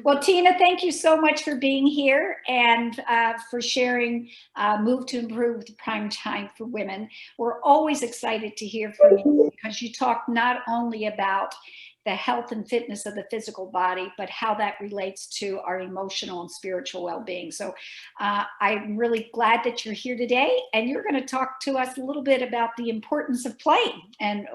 Well, Tina, thank you so much for being here and for sharing Move to Improve the Prime Time for Women. We're always excited to hear from you because you talk not only about the health and fitness of the physical body, but how that relates to our emotional and spiritual well-being. So I'm really glad that you're here today, and you're going to talk to us a little bit about the importance of playing and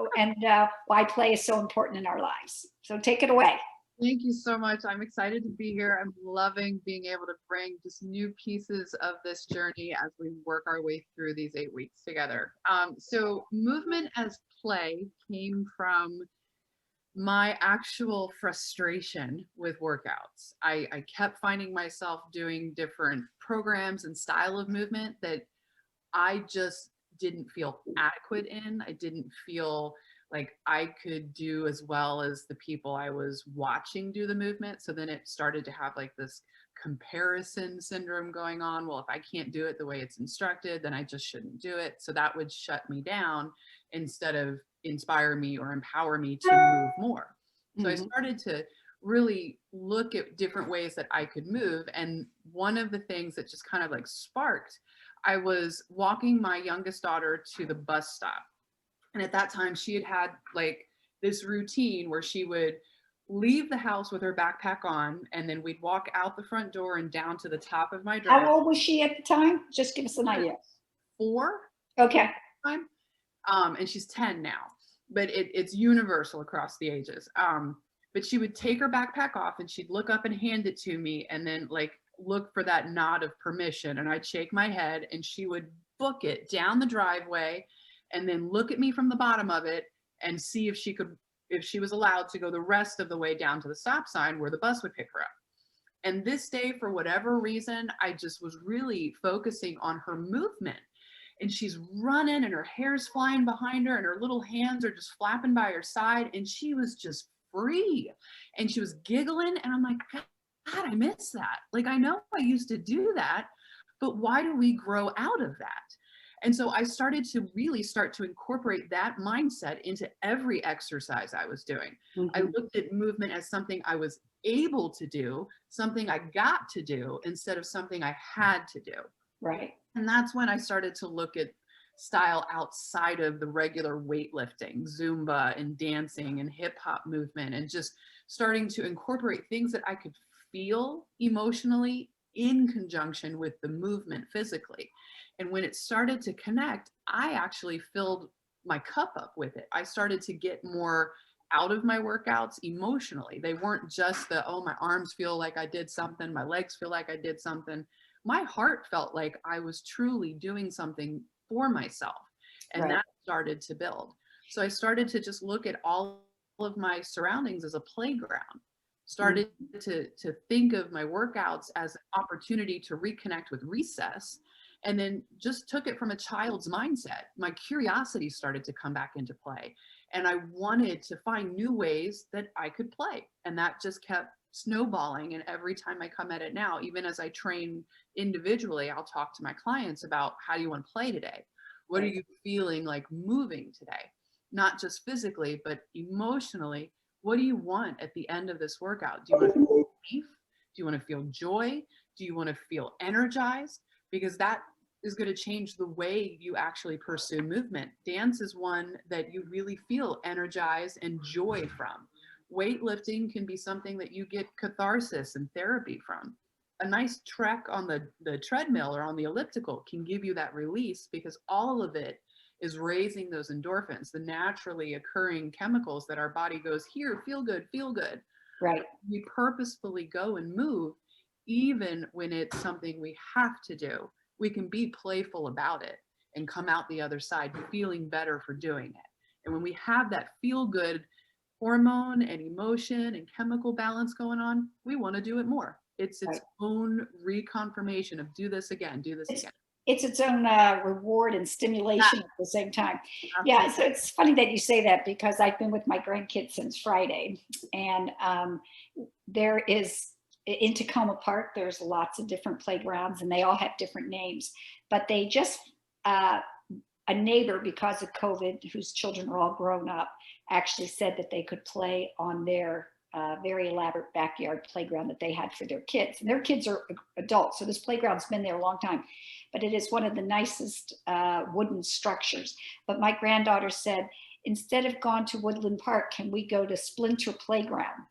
why play is so important in our lives. So take it away. Thank you so much. I'm excited to be here. I'm loving being able to bring just new pieces of this journey as we work our way through these 8 weeks together. So movement as play came from my actual frustration with workouts. I kept finding myself doing different programs and style of movement that I just didn't feel adequate in. I didn't feel like I could do as well as the people I was watching do the movement. So then it started to have like this comparison syndrome going on. Well, if I can't do it the way it's instructed, then I just shouldn't do it. So that would shut me down instead of inspire me or empower me to move more. So I started to really look at different ways that I could move. And one of the things that just kind of like sparked, I was walking my youngest daughter to the bus stop. And at that time, she had like this routine where she would leave the house with her backpack on, and then we'd walk out the front door and down to the top of my driveway. How old was she at the time? Just give us an idea. 4. Okay. And she's 10 now, but it's universal across the ages. But she would take her backpack off and she'd look up and hand it to me and then like look for that nod of permission. And I'd shake my head and she would book it down the driveway and then look at me from the bottom of it and see if she was allowed to go the rest of the way down to the stop sign where the bus would pick her up. And this day, for whatever reason, I just was really focusing on her movement. And she's running and her hair's flying behind her and her little hands are just flapping by her side. And she was just free and she was giggling. And I'm like, God, I miss that. Like, I know I used to do that, but why do we grow out of that? And so I started to really start to incorporate that mindset into every exercise I was doing. I looked at movement as something I was able to do, something I got to do instead of something I had to do. Right. And that's when I started to look at style outside of the regular weightlifting, Zumba and dancing and hip hop movement, and just starting to incorporate things that I could feel emotionally in conjunction with the movement physically. And when it started to connect, I actually filled my cup up with it. I started to get more out of my workouts emotionally. They weren't just the, oh, my arms feel like I did something, my legs feel like I did something. My heart felt like I was truly doing something for myself. And that started to build. So I started to just look at all of my surroundings as a playground. Started to think of my workouts as an opportunity to reconnect with recess, and then just took it from a child's mindset. My curiosity started to come back into play, and I wanted to find new ways that I could play. And that just kept snowballing. And every time I come at it now, even as I train individually, I'll talk to my clients about, how do you want to play today? What are you feeling like moving today? Not just physically, but emotionally. What do you want at the end of this workout? Do you want to feel relief? Do you want to feel joy? Do you want to feel energized? Because that is going to change the way you actually pursue movement. Dance is one that you really feel energized and joy from. Weightlifting can be something that you get catharsis and therapy from. A nice trek on the treadmill or on the elliptical can give you that release, because all of it is raising those endorphins, the naturally occurring chemicals that our body goes, here, feel good, feel good. Right. We purposefully go and move, even when it's something we have to do. We can be playful about it and come out the other side feeling better for doing it. And when we have that feel good hormone and emotion and chemical balance going on, we want to do it more. It's its own reconfirmation of do this again, do this again. It's its own reward and stimulation at the same time. Yeah, so it's funny that you say that, because I've been with my grandkids since Friday, and there is, in Tacoma Park, there's lots of different playgrounds and they all have different names, but they just, a neighbor, because of COVID, whose children are all grown up, actually said that they could play on their very elaborate backyard playground that they had for their kids. And their kids are adults, so this playground's been there a long time. But it is one of the nicest wooden structures. But my granddaughter said, instead of going to Woodland Park, can we go to Splinter Playground?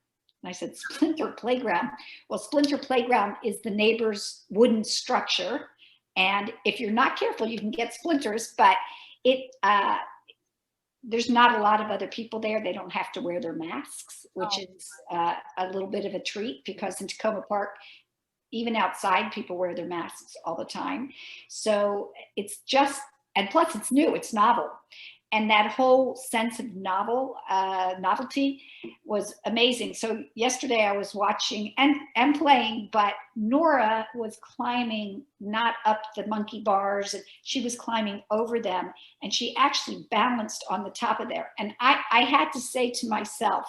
And I said, Splinter Playground? Well, Splinter Playground is the neighbor's wooden structure. And if you're not careful, you can get splinters, but there's not a lot of other people there. They don't have to wear their masks, which is a little bit of a treat, because in Tacoma Park, even outside, people wear their masks all the time. So it's just, and plus it's new, it's novel. And that whole sense of novelty was amazing. So yesterday I was watching and playing, but Nora was climbing not up the monkey bars, and she was climbing over them, and she actually balanced on the top of there. And I had to say to myself,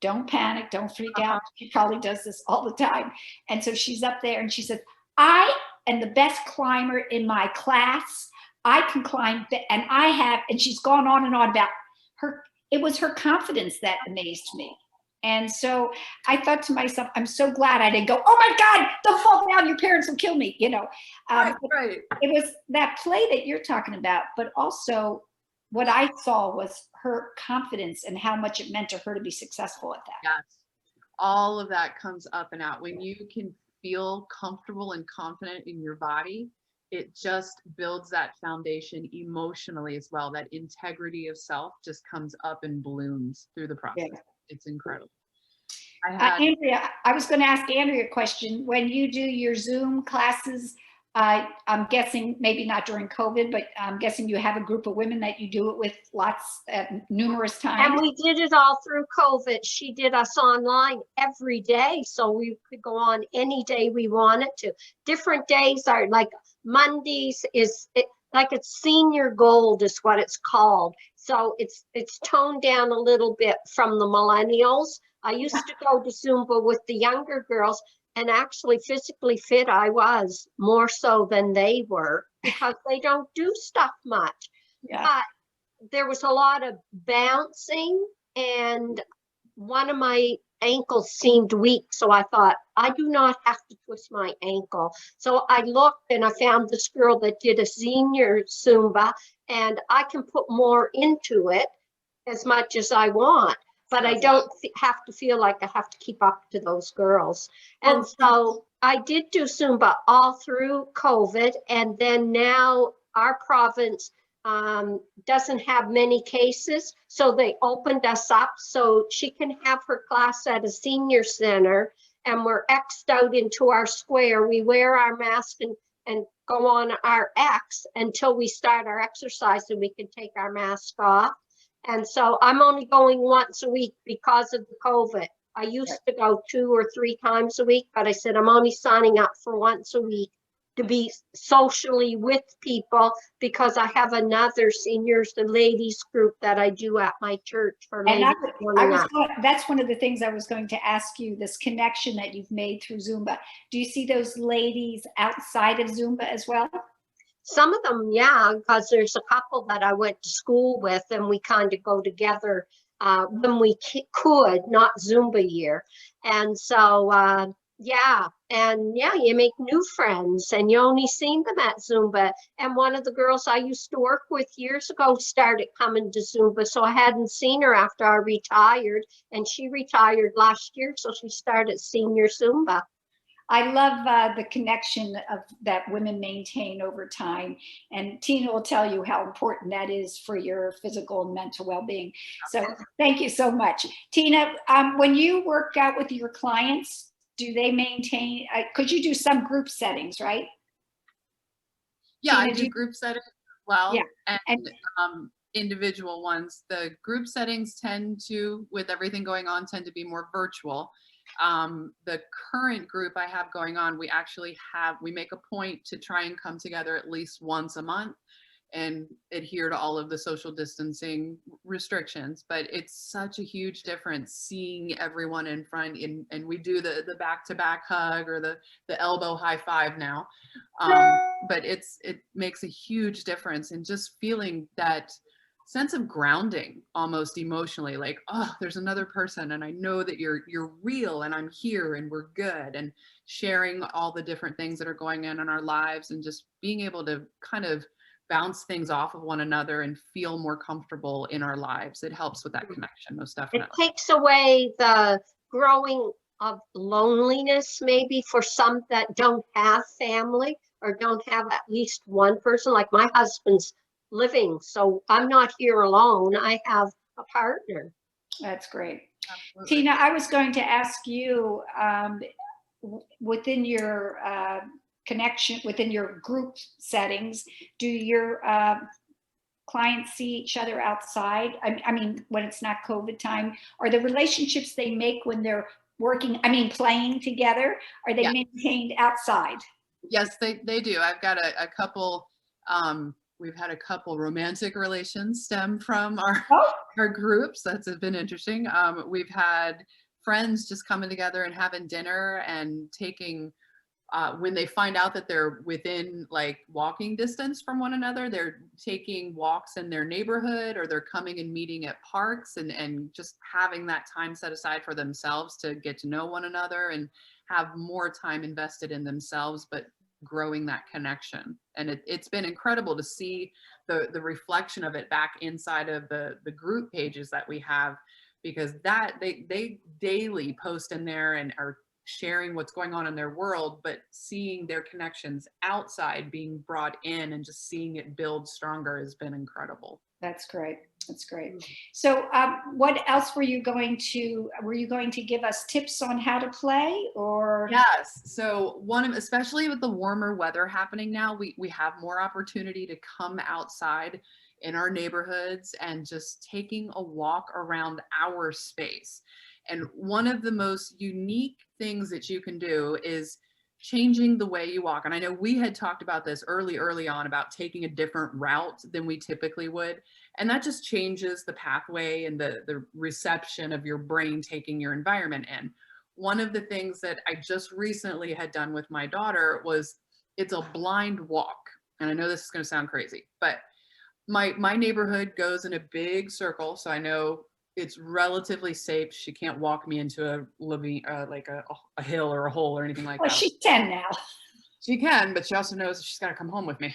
don't panic, don't freak out. She probably does this all the time. And so she's up there and she said, I am the best climber in my class. I can climb, and I have, and she's gone on and on about her. It was her confidence that amazed me. And so I thought to myself, I'm so glad I didn't go, oh my God, don't fall down, your parents will kill me, you know. Right. It was that play that you're talking about, but also what I saw was her confidence and how much it meant to her to be successful at that. Yes. All of that comes up and out. When you can feel comfortable and confident in your body, it just builds that foundation emotionally as well. That integrity of self just comes up and blooms through the process. Yeah. It's incredible. Andrea, I was going to ask Andrea a question. When you do your Zoom classes, I'm guessing maybe not during COVID, but I'm guessing you have a group of women that you do it with numerous times. And we did it all through COVID. She did us online every day, so we could go on any day we wanted to. Different days are like Mondays it's senior gold is what it's called. So it's toned down a little bit from the millennials. I used to go to Zumba with the younger girls, and actually physically fit I was, more so than they were, because they don't do stuff much. Yeah. But there was a lot of bouncing, and one of my ankles seemed weak. So I thought, I do not have to twist my ankle. So I looked and I found this girl that did a senior Zumba, and I can put more into it as much as I want. But I don't have to feel like I have to keep up to those girls. And so I did do Zumba all through COVID. And then now our province doesn't have many cases. So they opened us up so she can have her class at a senior center. And we're X'd out into our square. We wear our mask and go on our X until we start our exercise, and we can take our mask off. And so I'm only going once a week because of the COVID. I used to go 2 or 3 times a week, but I said, I'm only signing up for once a week to be socially with people, because I have another seniors, the ladies group that I do at my church for ladies. That's one of the things I was going to ask you, this connection that you've made through Zumba. Do you see those ladies outside of Zumba as well? Some of them, yeah, because there's a couple that I went to school with, and we kind of go together when we could, not Zumba year. And so, you make new friends, and you only seen them at Zumba. And one of the girls I used to work with years ago started coming to Zumba, so I hadn't seen her after I retired, and she retired last year, so she started senior Zumba. I love the connection that women maintain over time. And Tina will tell you how important that is for your physical and mental well-being. So thank you so much. Tina, when you work out with your clients, do they maintain, because you do some group settings, right? Yeah, Tina, I do group settings as well. Yeah. And individual ones. The group settings tend to, with everything going on, tend to be more virtual. The current group I have going on, we make a point to try and come together at least once a month and adhere to all of the social distancing restrictions. But it's such a huge difference seeing everyone in front, and we do the back-to-back hug or the elbow high five now. But it makes a huge difference in just feeling that sense of grounding almost emotionally, like, oh, there's another person and I know that you're real and I'm here and we're good, and sharing all the different things that are going on in our lives and just being able to kind of bounce things off of one another and feel more comfortable in our lives. It helps with that connection, most It definitely. takes away the growing of loneliness, maybe for some that don't have family or don't have at least one person. Like my husband's living, so I'm not here alone. I have a partner. That's great. Absolutely. Tina, I was going to ask you, within your connection, within your group settings, do your clients see each other outside? I mean, when it's not COVID time, are the relationships they make when they're working, I mean, playing together, are they maintained outside? Yes, they do. I've got a couple, we've had a couple romantic relations stem from our groups. That's been interesting. We've had friends just coming together and having dinner and taking, when they find out that they're within like walking distance from one another, they're taking walks in their neighborhood, or they're coming and meeting at parks, and just having that time set aside for themselves to get to know one another and have more time invested in themselves, but growing that connection. And it's been incredible to see the reflection of it back inside of the group pages that we have, because that they daily post in there and are sharing what's going on in their world, but seeing their connections outside being brought in and just seeing it build stronger has been incredible. That's great. That's great. So what else were you going to give us tips on how to play, or? Yes. So especially with the warmer weather happening now, we have more opportunity to come outside in our neighborhoods and just taking a walk around our space. And one of the most unique things that you can do is changing the way you walk. And I know we had talked about this early on about taking a different route than we typically would. And that just changes the pathway and the reception of your brain taking your environment in. One of the things that I just recently had done with my daughter was, it's a blind walk. And I know this is going to sound crazy, but my neighborhood goes in a big circle. So I know it's relatively safe. She can't walk me into a living, like a hill or a hole or anything like Well, that. she's 10 now. She can, but she also knows she's got to come home with me.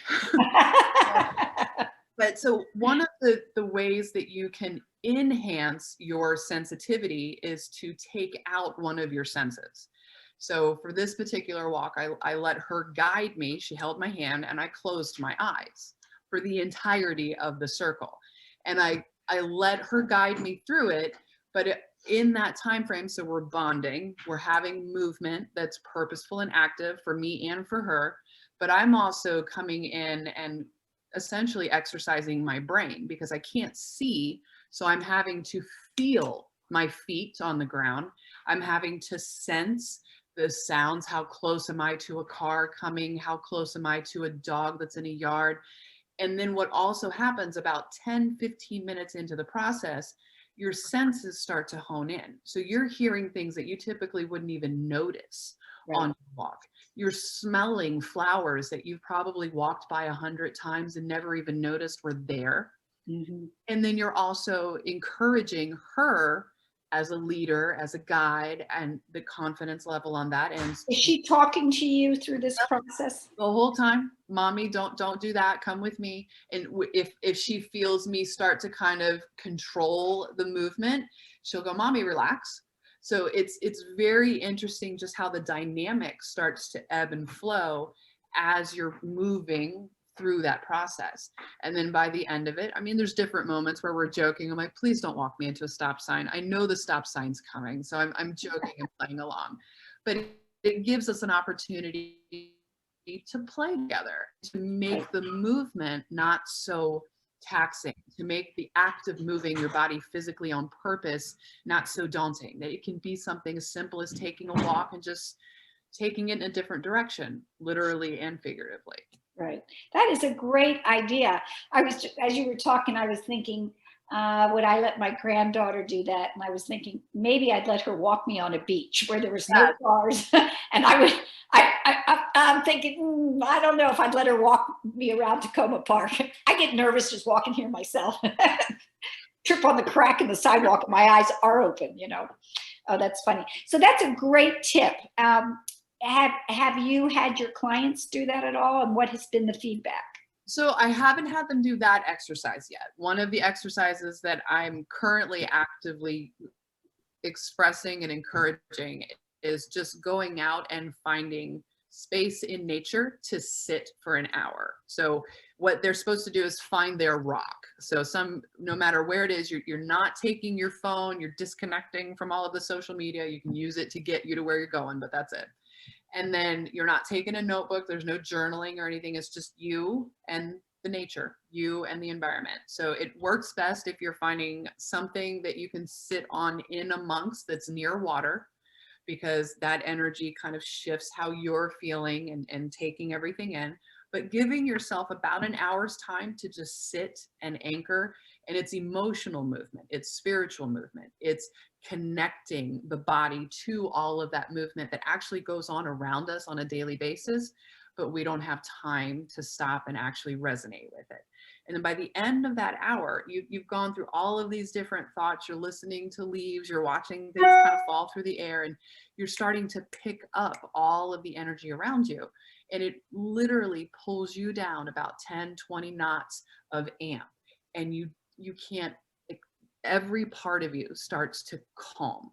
But so one of the ways that you can enhance your sensitivity is to take out one of your senses. So for this particular walk, I let her guide me. She held my hand and I closed my eyes for the entirety of the circle. And I let her guide me through it, but in that time frame, so we're bonding, we're having movement that's purposeful and active for me and for her, but I'm also coming in and essentially exercising my brain because I can't see. So I'm having to feel my feet on the ground. I'm having to sense the sounds. How close am I to a car coming? How close am I to a dog that's in a yard? And then what also happens about 10, 15 minutes into the process, your senses start to hone in. So you're hearing things that you typically wouldn't even notice on your walk. You're smelling flowers that you've probably walked by 100 times and never even noticed were there. Mm-hmm. And then you're also encouraging her as a leader, as a guide, and the confidence level on that end. Is she talking to you through this process? The whole time, mommy, don't do that. Come with me. And if she feels me start to kind of control the movement, she'll go, mommy, relax. So it's very interesting just how the dynamic starts to ebb and flow as you're moving through that process. And then by the end of it, I mean, there's different moments where we're joking. I'm like, please don't walk me into a stop sign. I know the stop sign's coming. So I'm joking and playing along. But it gives us an opportunity to play together, to make the movement not so taxing, to make the act of moving your body physically on purpose not so daunting, that it can be something as simple as taking a walk and just taking it in a different direction, literally and figuratively. Right. That is a great idea. As you were talking, I was thinking, Would I let my granddaughter do that? And I was thinking maybe I'd let her walk me on a beach where there was no cars. And I'm thinking, I don't know if I'd let her walk me around Tacoma Park. I get nervous just walking here myself. Trip on the crack in the sidewalk and my eyes are open, you know. Oh, that's funny. So that's a great tip. Have you had your clients do that at all? And what has been the feedback? So I haven't had them do that exercise yet. One of the exercises that I'm currently actively expressing and encouraging is just going out and finding space in nature to sit for an hour. So what they're supposed to do is find their rock. So no matter where it is, you're not taking your phone, you're disconnecting from all of the social media. You can use it to get you to where you're going, but that's it. And then you're not taking a notebook. There's no journaling or anything. It's just you and the nature, you and the environment. So it works best if you're finding something that you can sit on in amongst that's near water, because that energy kind of shifts how you're feeling and taking everything in. But giving yourself about an hour's time to just sit and anchor. And it's emotional movement, it's spiritual movement, it's connecting the body to all of that movement that actually goes on around us on a daily basis, but we don't have time to stop and actually resonate with it. And then by the end of that hour, you've gone through all of these different thoughts, you're listening to leaves, you're watching things kind of fall through the air, and you're starting to pick up all of the energy around you. And it literally pulls you down about 10, 20 knots of amp. And you can't, every part of you starts to calm,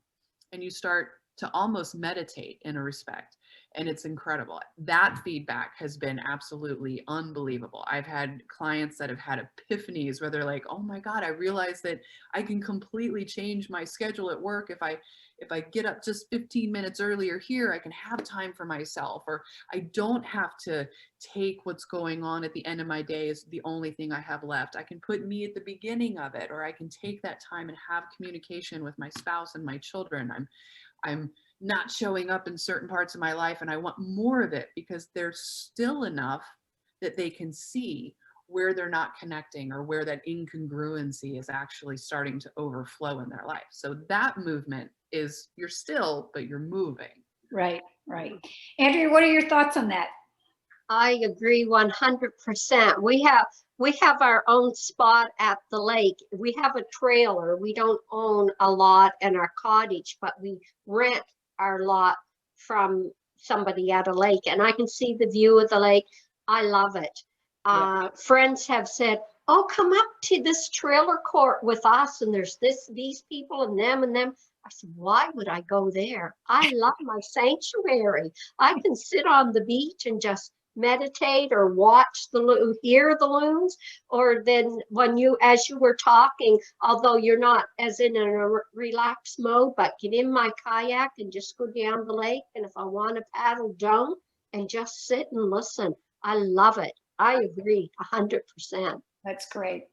and you start to almost meditate in a respect. And it's incredible. That feedback has been absolutely unbelievable. I've had clients that have had epiphanies where they're like, oh my God, I realized that I can completely change my schedule at work. If I get up just 15 minutes earlier here, I can have time for myself, or I don't have to take what's going on at the end of my day as the only thing I have left. I can put me at the beginning of it, or I can take that time and have communication with my spouse and my children. I'm not showing up in certain parts of my life, and I want more of it, because there's still enough that they can see where they're not connecting, or where that incongruency is actually starting to overflow in their life. So that movement is, you're still, but you're moving. Right, right. Andrea, what are your thoughts on that? I agree 100%. We have our own spot at the lake. We have a trailer. We don't own a lot in our cottage, but we rent our lot from somebody at a lake, and I can see the view of the lake. I love it. Yeah. Friends have said, oh, come up to this trailer court with us, and there's these people and them and them. I said, why would I go there? I love my sanctuary. I can sit on the beach and just meditate, or hear the loons, or then as you were talking, although you're not as in a relaxed mode, but get in my kayak and just go down the lake. And if I want to paddle, don't, and just sit and listen. I love it. I agree 100%. That's great.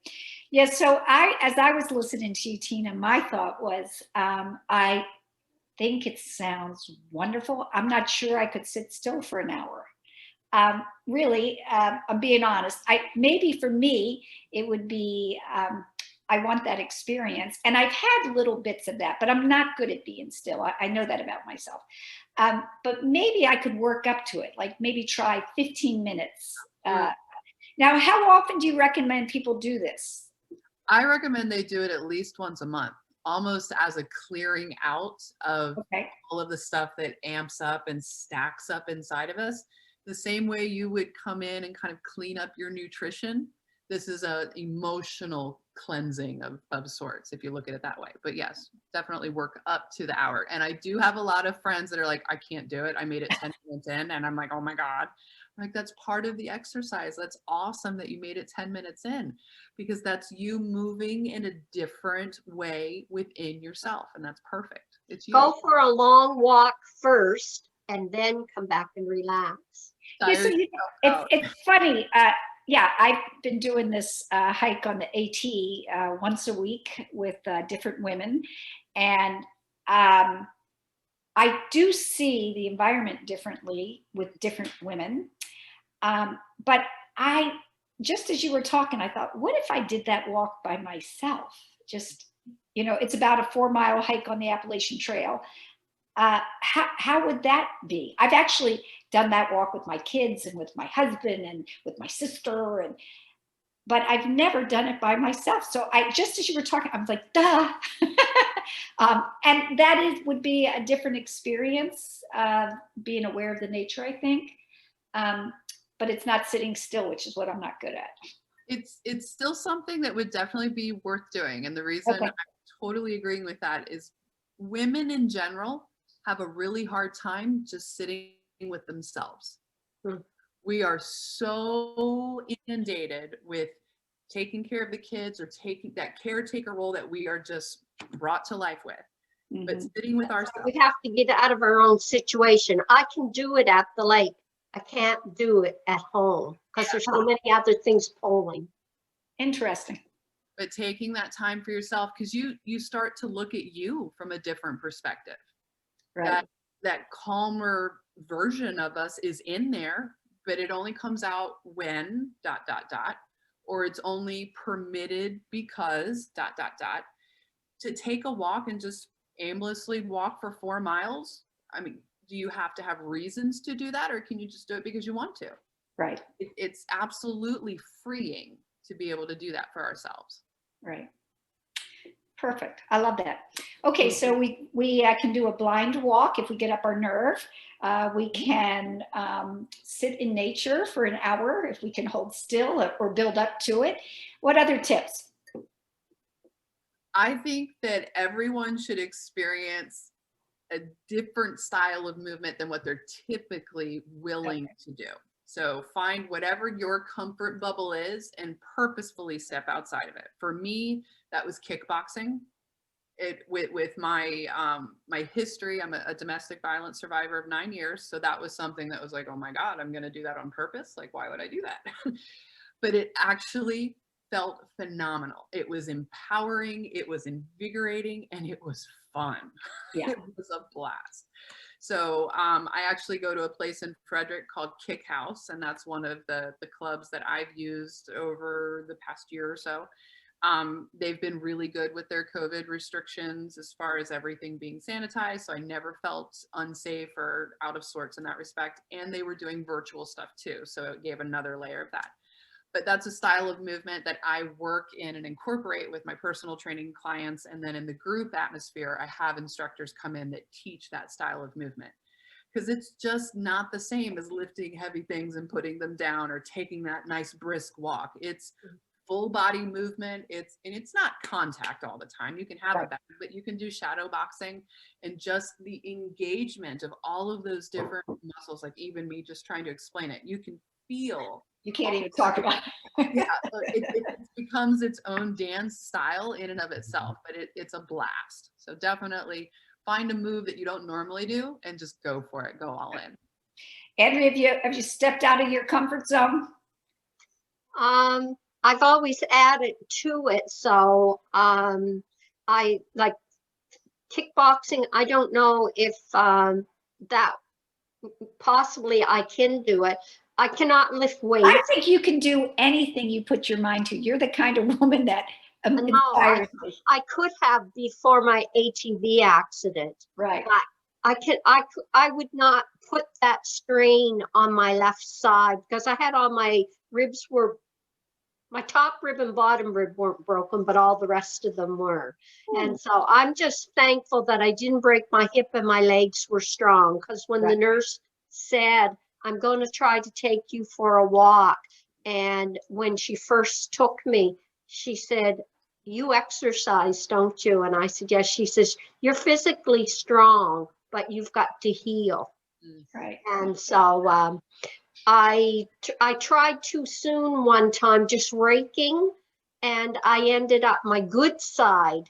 Yeah. So as I was listening to you, Tina, my thought was, I think it sounds wonderful. I'm not sure I could sit still for an hour. Really, I'm being honest. Maybe for me, it would be, I want that experience. And I've had little bits of that, but I'm not good at being still. I know that about myself. But maybe I could work up to it, like maybe try 15 minutes. Now, how often do you recommend people do this? I recommend they do it at least once a month, almost as a clearing out of all of the stuff that amps up and stacks up inside of us. The same way you would come in and kind of clean up your nutrition. This is an emotional cleansing of sorts, if you look at it that way. But yes, definitely work up to the hour. And I do have a lot of friends that are like, I can't do it. I made it 10 minutes in, and I'm like, oh my God. I'm like, that's part of the exercise. That's awesome that you made it 10 minutes in, because that's you moving in a different way within yourself. And that's perfect. It's you. Go for a long walk first, and then come back and relax. Yeah, so it's funny. Yeah, I've been doing this hike on the AT once a week with different women, and I do see the environment differently with different women. But just as you were talking, I thought, what if I did that walk by myself? just, you know, it's about a 4-mile hike on the Appalachian Trail. How would that be? I've actually done that walk with my kids and with my husband and with my sister, but I've never done it by myself. So just as you were talking, I was like, duh. And that would be a different experience, being aware of the nature, I think. But it's not sitting still, which is what I'm not good at. It's still something that would definitely be worth doing. And the reason I'm totally agreeing with that is women in general have a really hard time just sitting with themselves. We are so inundated with taking care of the kids or taking that caretaker role that we are just brought to life with. But sitting with ourselves. We have to get out of our own situation. I can do it at the lake. I can't do it at home because there's so many other things pulling. Interesting. But taking that time for yourself, because you start to look at you from a different perspective. Right. That calmer version of us is in there, but it only comes out when ... or it's only permitted because ... to take a walk and just aimlessly walk for 4 miles. I mean, do you have to have reasons to do that, or can you just do it because you want to? Right. It's absolutely freeing to be able to do that for ourselves. Right. Perfect. I love that. Okay, so we can do a blind walk if we get up our nerve. We can sit in nature for an hour if we can hold still or build up to it. What other tips? I think that everyone should experience a different style of movement than what they're typically willing to do. So find whatever your comfort bubble is and purposefully step outside of it. For me, that was kickboxing. With my my history, I'm a domestic violence survivor of 9 years. So that was something that was like, oh my God, I'm going to do that on purpose. Like, why would I do that? But it actually felt phenomenal. It was empowering, it was invigorating, and it was fun. Yeah. It was a blast. So I actually go to a place in Frederick called Kick House, and that's one of the clubs that I've used over the past year or so. They've been really good with their COVID restrictions as far as everything being sanitized. So I never felt unsafe or out of sorts in that respect. And they were doing virtual stuff too. So it gave another layer of that. But that's a style of movement that I work in and incorporate with my personal training clients. And then in the group atmosphere, I have instructors come in that teach that style of movement. Because it's just not the same as lifting heavy things and putting them down or taking that nice brisk walk. It's full body movement. It's not contact all the time. You can have it back, but you can do shadow boxing, and just the engagement of all of those different muscles, like even me just trying to explain it, you can feel. You can't even talk about it. Yeah, it becomes its own dance style in and of itself, but it's a blast. So definitely find a move that you don't normally do and just go for it. Go all in. Andrea, have you stepped out of your comfort zone? I've always added to it. So I like kickboxing. I don't know if that possibly I can do it. I cannot lift weights. I think you can do anything you put your mind to. You're the kind of woman that inspires me. I could have before my ATV accident. Right. But I would not put that strain on my left side because I had all my ribs my top rib and bottom rib weren't broken, but all the rest of them were. And so I'm just thankful that I didn't break my hip and my legs were strong, because when the nurse said, I'm going to try to take you for a walk, and when she first took me, she said, you exercise, don't you? And I said, yes. She says, you're physically strong, but you've got to heal. Right. And so I tried too soon one time, just raking, and I ended up my good side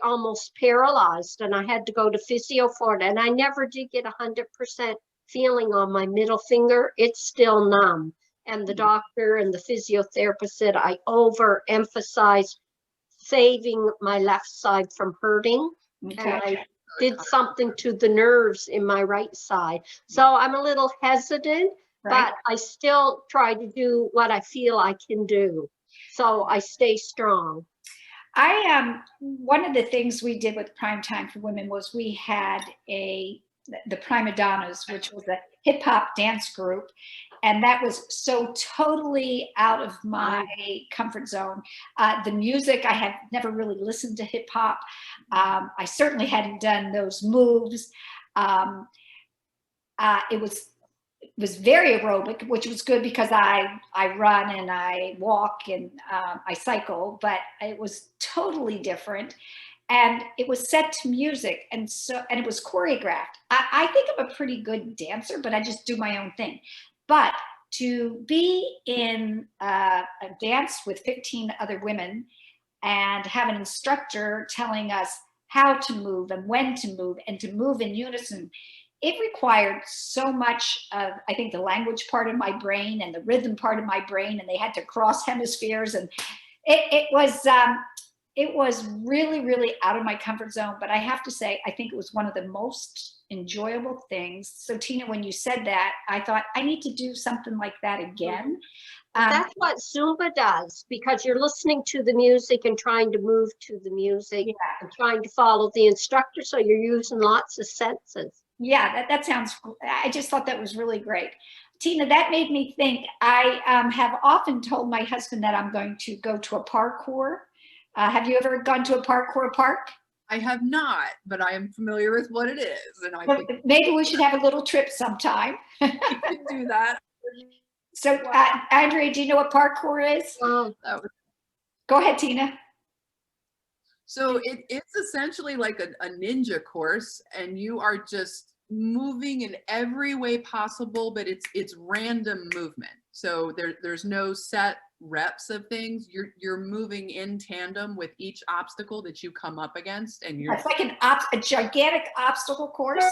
almost paralyzed, and I had to go to physio for it. And I never did get 100% feeling on my middle finger. It's still numb. And the doctor and the physiotherapist said I overemphasized saving my left side from hurting. And I did something to the nerves in my right side. So I'm a little hesitant, but I still try to do what I feel I can do. So I stay strong. One of the things we did with Prime Time for Women was we had the Prima Donnas, which was a hip hop dance group. And that was so totally out of my comfort zone. The music, I had never really listened to hip hop. I certainly hadn't done those moves. It was very aerobic, which was good because I run and I walk and I cycle, but it was totally different. And it was set to music, and it was choreographed. I think I'm a pretty good dancer, but I just do my own thing. But to be in a dance with 15 other women and have an instructor telling us how to move and when to move and to move in unison, it required so much of, I think, the language part of my brain and the rhythm part of my brain, and they had to cross hemispheres, and it was really, really out of my comfort zone. But I have to say, I think it was one of the most enjoyable things. So Tina, when you said that, I thought I need to do something like that again. That's what Zumba does, because you're listening to the music and trying to move to the music and trying to follow the instructor. So you're using lots of senses. Yeah, that sounds, I just thought that was really great. Tina, that made me think. I have often told my husband that I'm going to go to a parkour. Have you ever gone to a parkour park? I have not, but I am familiar with what it is. And I think maybe we should have a little trip sometime. we could do that. So, Andrea, do you know what parkour is? Go ahead, Tina. So it's essentially like a ninja course, and you are just moving in every way possible, but it's random movement. So there's no set reps of things. You're moving in tandem with each obstacle that you come up against, and it's like a gigantic obstacle course.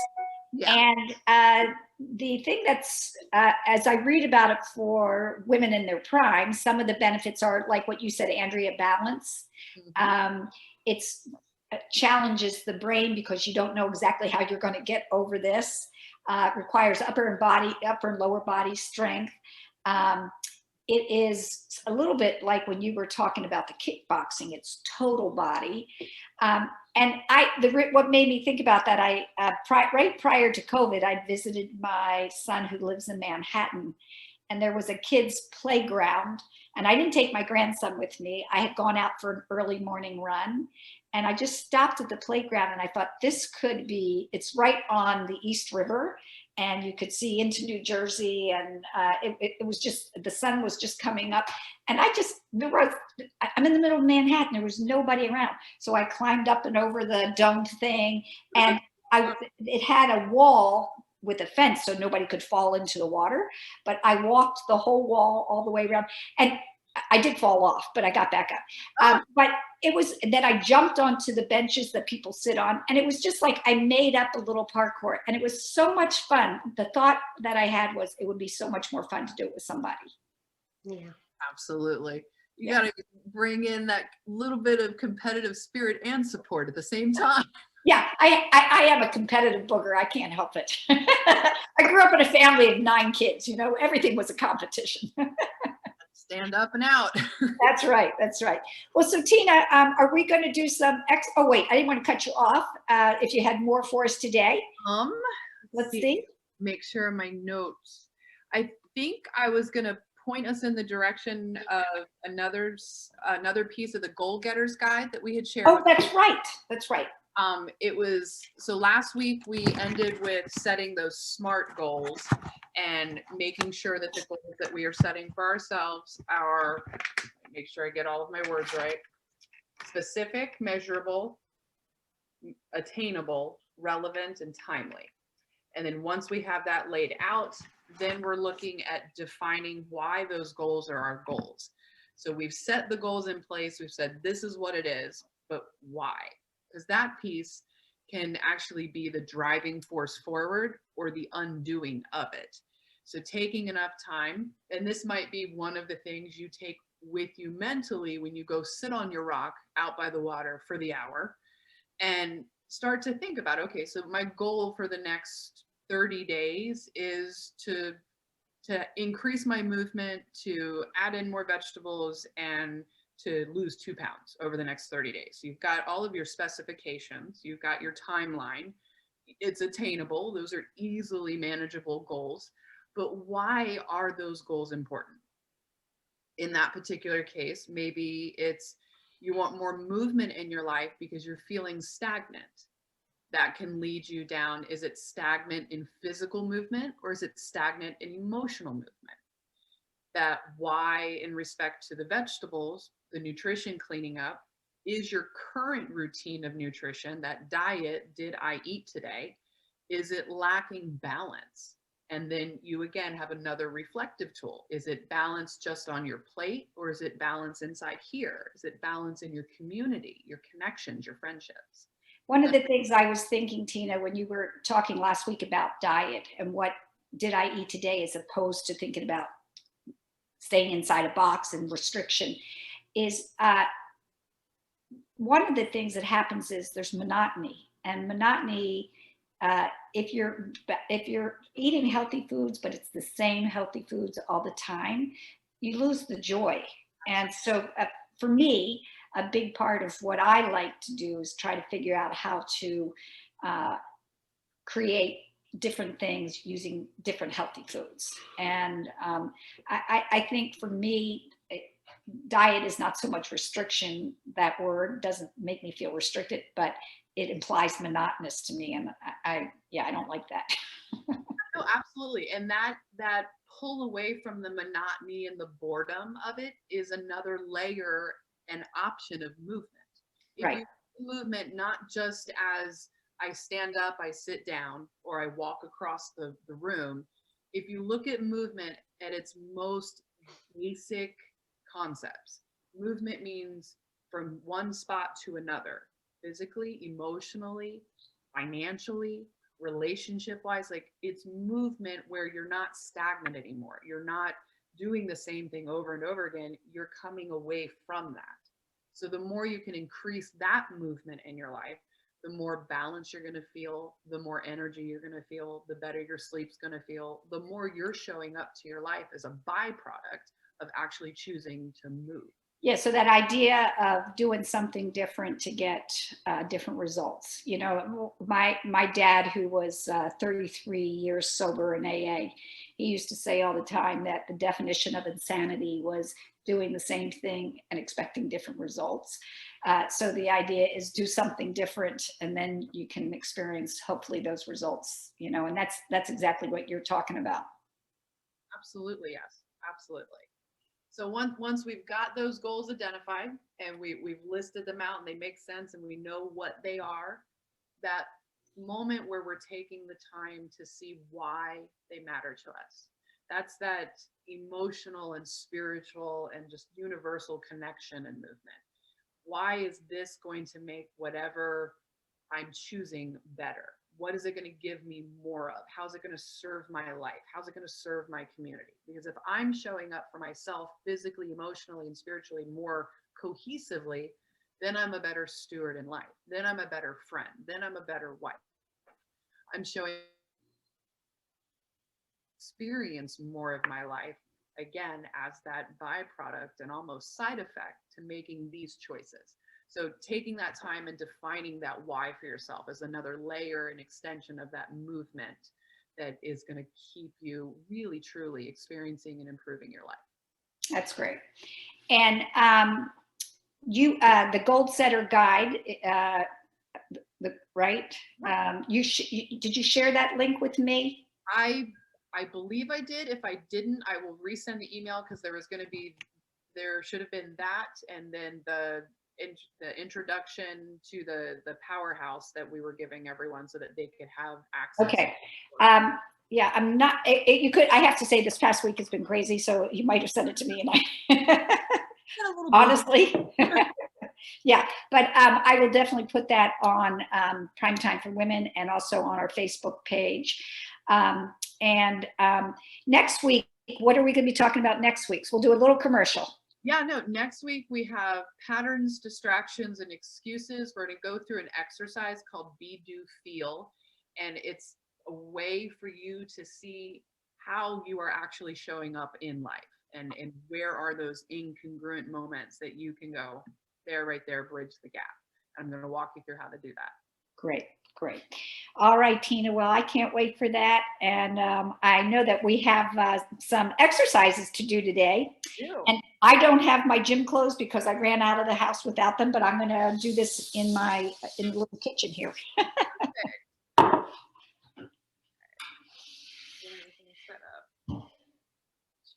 Yeah. And the thing that's, as I read about it for women in their prime, some of the benefits are like what you said, Andrea, balance. Mm-hmm. It's challenges the brain because you don't know exactly how you're going to get over this. Requires upper and lower body strength. It is a little bit like when you were talking about the kickboxing, it's total body. And what made me think about that, right prior to COVID, I visited my son who lives in Manhattan, and there was a kid's playground, and I didn't take my grandson with me. I had gone out for an early morning run, and I just stopped at the playground, and I thought, it's right on the East River, and you could see into New Jersey, and it was just, the sun was just coming up, and I'm in the middle of Manhattan, there was nobody around. So I climbed up and over the domed thing, and it had a wall with a fence so nobody could fall into the water, but I walked the whole wall all the way around, and I did fall off, but I got back up. But it was that I jumped onto the benches that people sit on, and it was just like I made up a little parkour, and it was so much fun. The thought that I had was it would be so much more fun to do it with somebody. Yeah, absolutely. You got to bring in that little bit of competitive spirit and support at the same time. Yeah, I am a competitive booger. I can't help it. I grew up in a family of 9 kids. You know, everything was a competition. Stand up and out. That's right. That's right. Well, so Tina, are we going to do some oh, wait, I didn't want to cut you off. If you had more for us today. Let's see. Make sure my notes. I think I was going to point us in the direction of another piece of the Goal Getters Guide that we had shared. Oh, that's right. That's right. So last week we ended with setting those SMART goals and making sure that the goals that we are setting for ourselves are, make sure I get all of my words right, specific, measurable, attainable, relevant, and timely. And then once we have that laid out, then we're looking at defining why those goals are our goals. So we've set the goals in place. We've said, this is what it is, but why? Because that piece can actually be the driving force forward or the undoing of it. So taking enough time, and this might be one of the things you take with you mentally when you go sit on your rock out by the water for the hour and start to think about, okay, so my goal for the next 30 days is to increase my movement, to add in more vegetables, and to lose 2 pounds over the next 30 days. You've got all of your specifications, you've got your timeline, it's attainable, those are easily manageable goals, but why are those goals important? In that particular case, maybe it's you want more movement in your life because you're feeling stagnant. That can lead you down. Is it stagnant in physical movement or is it stagnant in emotional movement? That why, in respect to the vegetables, the nutrition cleaning up, is your current routine of nutrition, that diet, did I eat today? Is it lacking balance? And then you again have another reflective tool. Is it balance just on your plate or is it balance inside here? Is it balance in your community, your connections, your friendships? One of the things I was thinking, Tina, when you were talking last week about diet and what did I eat today, as opposed to thinking about staying inside a box and restriction, is one of the things that happens is there's monotony, and monotony, if you're eating healthy foods, but it's the same healthy foods all the time, you lose the joy. And so for me, a big part of what I like to do is try to figure out how to create different things using different healthy foods. And I think for me, diet is not so much restriction. That word doesn't make me feel restricted, but it implies monotonous to me. And I don't like that. No, absolutely. And that pull away from the monotony and the boredom of it is another layer and option of movement. If Right. you movement not just as I stand up, I sit down, or I walk across the room. If you look at movement at its most basic concepts, movement means from one spot to another, physically, emotionally, financially, relationship-wise. Like, it's movement where you're not stagnant anymore. You're not doing the same thing over and over again. You're coming away from that. So the more you can increase that movement in your life, the more balance you're going to feel, the more energy you're going to feel, the better your sleep's going to feel, the more you're showing up to your life as a byproduct of actually choosing to move. Yeah, so that idea of doing something different to get different results. You know, my dad, who was 33 years sober in AA, he used to say all the time that the definition of insanity was doing the same thing and expecting different results. So the idea is do something different, and then you can experience hopefully those results. You know, and that's exactly what you're talking about. Absolutely, yes, absolutely. So once we've got those goals identified and we've listed them out and they make sense and we know what they are, that moment where we're taking the time to see why they matter to us. That's that emotional and spiritual and just universal connection and movement. Why is this going to make whatever I'm choosing better? What is it going to give me more of? How's it going to serve my life? How's it going to serve my community? Because if I'm showing up for myself physically, emotionally, and spiritually more cohesively, then I'm a better steward in life. Then I'm a better friend. Then I'm a better wife. I'm showing experience more of my life, again, as that byproduct and almost side effect to making these choices. So taking that time and defining that why for yourself is another layer and extension of that movement that is going to keep you really, truly experiencing and improving your life. That's great. And the Gold Setter Guide, right? Did you share that link with me? I believe I did. If I didn't, I will resend the email, because there should have been that, and then the introduction to the powerhouse that we were giving everyone so that they could have access. Okay. Yeah, I'm not, you could, I have to say this past week has been crazy. So you might've sent it to me and I, honestly, yeah, but I will definitely put that on Prime Time for Women and also on our Facebook page. And next week, what are we going to be talking about next week? So we'll do a little commercial. Yeah, no, next week we have patterns, distractions, and excuses. We're going to go through an exercise called Be, Do, Feel. And it's a way for you to see how you are actually showing up in life and where are those incongruent moments that you can go there, right there, bridge the gap. I'm going to walk you through how to do that. Great, great. All right, Tina. Well, I can't wait for that. And I know that we have some exercises to do today. And I don't have my gym clothes because I ran out of the house without them, but I'm going to do this in the little kitchen here.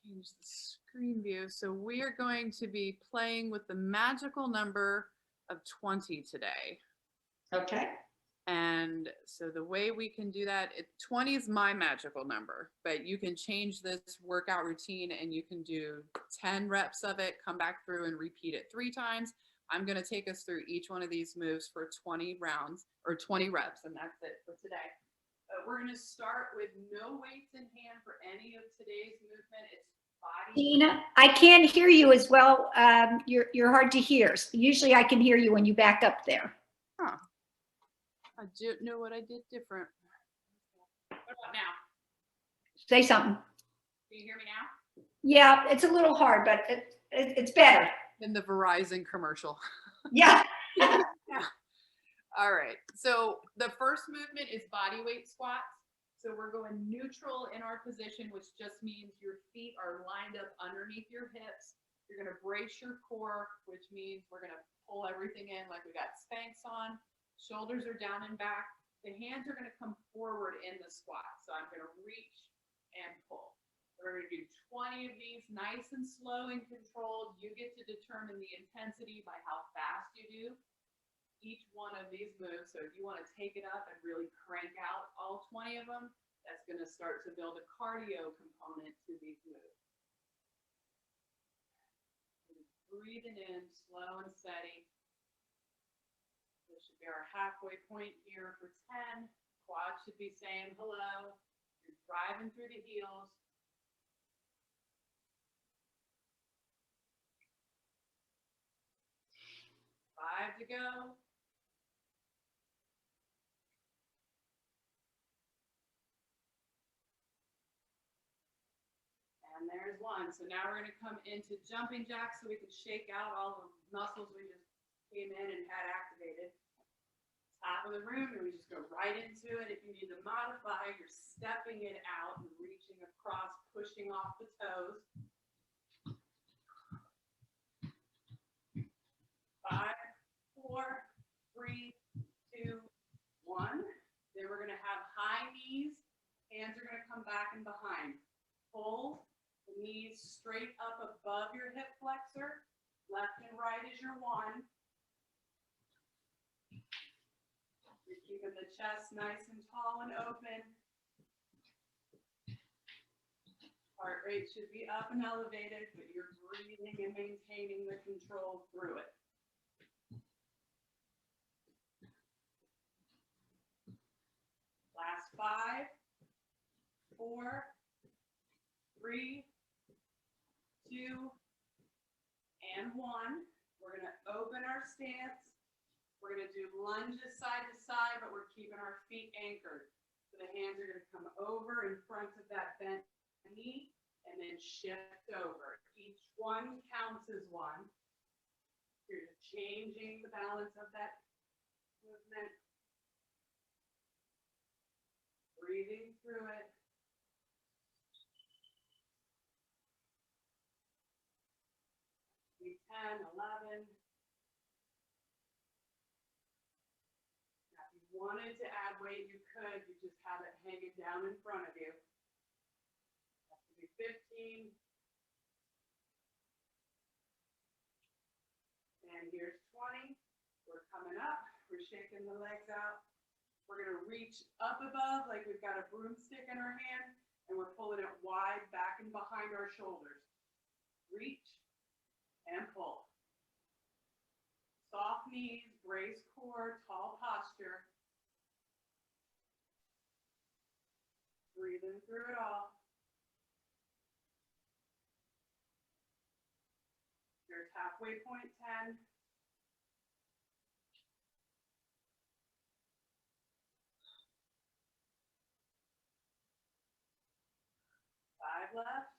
Change the screen view. So we are going to be playing with the magical number of 20 today. Okay. And so the way we can do that, 20 is my magical number, but you can change this workout routine and you can do 10 reps of it, come back through and repeat it 3 times. I'm going to take us through each one of these moves for 20 rounds or 20 reps, and that's it for today. We're going to start with no weights in hand for any of today's movement. It's body. Tina, I can't hear you as well. You're hard to hear. Usually I can hear you when you back up there. Huh. I don't know what I did different. What about now? Say something. Can you hear me now? Yeah, it's a little hard, but it's better. In the Verizon commercial. Yeah. Yeah. All right. So the first movement is body weight squats. So we're going neutral in our position, which just means your feet are lined up underneath your hips. You're going to brace your core, which means we're going to pull everything in like we got Spanx on. Shoulders are down and back. The hands are going to come forward in the squat. So I'm going to reach and pull. We're going to do 20 of these, nice and slow and controlled. You get to determine the intensity by how fast you do each one of these moves. So if you want to take it up and really crank out all 20 of them, that's going to start to build a cardio component to these moves. Breathing in, slow and steady. This should be our halfway point here for 10. Quads should be saying hello. You're driving through the heels. 5 to go. And there's 1. So now we're going to come into jumping jacks so we can shake out all the muscles we just came in and had activated. Top of the room, and we just go right into it. If you need to modify, you're stepping it out and reaching across, pushing off the toes. 5, 4, 3, 2, 1. Then we're going to have high knees. Hands are going to come back and behind. Pull the knees straight up above your hip flexor. Left and right is your 1. You're keeping the chest nice and tall and open. Heart rate should be up and elevated, but you're breathing and maintaining the control through it. Last 5, 4, 3, 2, and 1. We're going to open our stance. We're going to do lunges side to side, but we're keeping our feet anchored. So the hands are going to come over in front of that bent knee and then shift over. Each one counts as 1. You're changing the balance of that movement. Breathing through it. Be 10, 11. Now, if you wanted to add weight, you could. You just have it hanging down in front of you. That could be 15. And here's 20. We're coming up. We're shaking the legs out. We're going to reach up above like we've got a broomstick in our hand, and we're pulling it wide back and behind our shoulders. Reach and pull. Soft knees, brace core, tall posture. Breathing through it all. Here's halfway point 10. 5 left.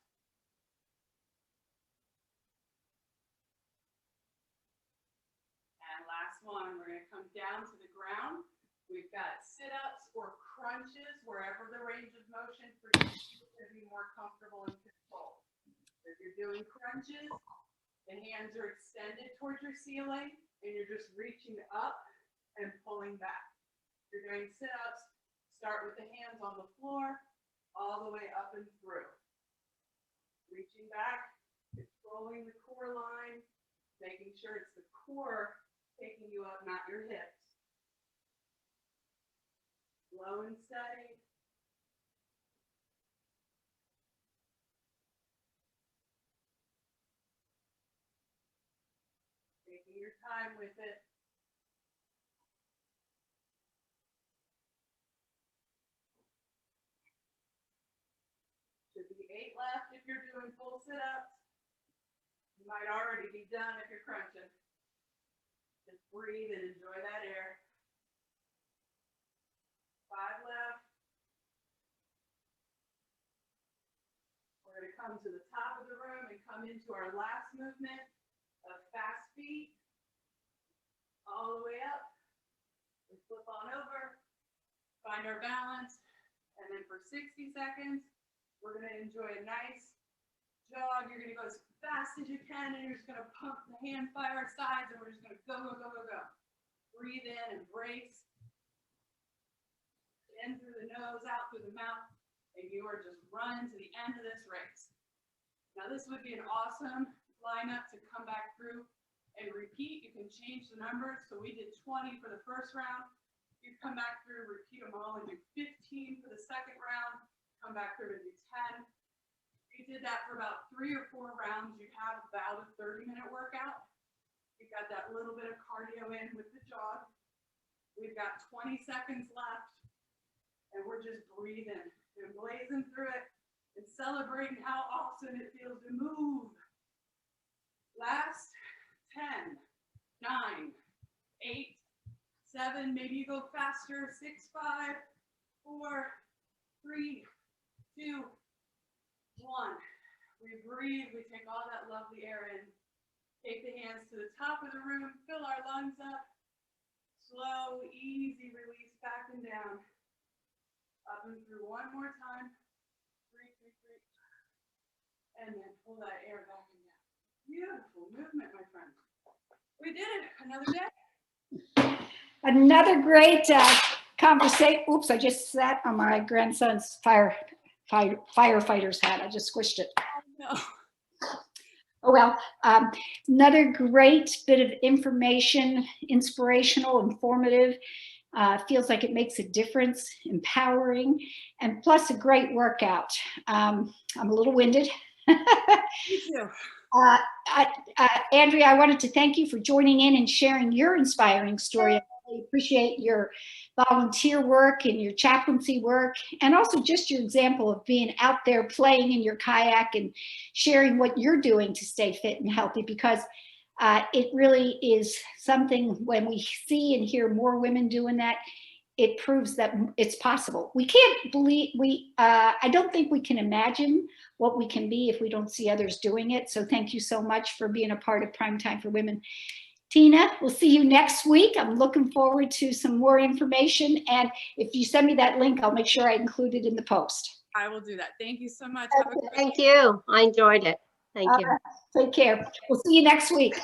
Last one, we're gonna come down to the ground. We've got sit-ups or crunches, wherever the range of motion for you to be more comfortable and control. If you're doing crunches, the hands are extended towards your ceiling and you're just reaching up and pulling back. If you're doing sit-ups, start with the hands on the floor, all the way up and through. Reaching back, controlling the core line, making sure it's the core taking you up, not your hips. Slow and steady. Taking your time with it. Should be 8 left if you're doing full sit-ups. You might already be done if you're crunching. Just breathe and enjoy that air. 5 left. We're going to come to the top of the room and come into our last movement of fast feet. All the way up. We flip on over. Find our balance. And then for 60 seconds, we're going to enjoy a nice jog. You're going to go as fast as you can, and you're just going to pump the hands by our sides, and we're just going to go, go, go, go, go. Breathe in and brace. In through the nose, out through the mouth, and you are just running to the end of this race. Now this would be an awesome lineup to come back through and repeat. You can change the numbers. So we did 20 for the first round. You come back through, repeat them all, and do 15 for the second round. Come back through and do 10. If you did that for about 3 or 4 rounds, you'd have about a 30-minute workout. You've got that little bit of cardio in with the jog. We've got 20 seconds left. And we're just breathing and blazing through it and celebrating how awesome it feels to move. Last 10, 9, 8, 7, maybe you go faster, 6, 5, 4, 3, 2, 1. We breathe, we take all that lovely air in. Take the hands to the top of the room, fill our lungs up. Slow, easy release back and down. Up and through one more time. 3, 3, 3. And then pull that air back and down. Beautiful movement, my friend. We did it. Another day. Another great conversation. Oops, I just sat on my grandson's firefighter's hat. I just squished it. Oh, no. Oh, well, another great bit of information, inspirational, informative. Feels like it makes a difference, empowering, and plus a great workout. I'm a little winded. Me too. Andrea, I wanted to thank you for joining in and sharing your inspiring story. I really appreciate your volunteer work and your chaplaincy work, and also just your example of being out there playing in your kayak and sharing what you're doing to stay fit and healthy, because it really is something. When we see and hear more women doing that, it proves that it's possible. We can't believe, I don't think we can imagine what we can be if we don't see others doing it. So thank you so much for being a part of Prime Time for Women. Tina, we'll see you next week. I'm looking forward to some more information. And if you send me that link, I'll make sure I include it in the post. I will do that. Thank you so much. Thank you. I enjoyed it. Thank you. Take care. We'll see you next week.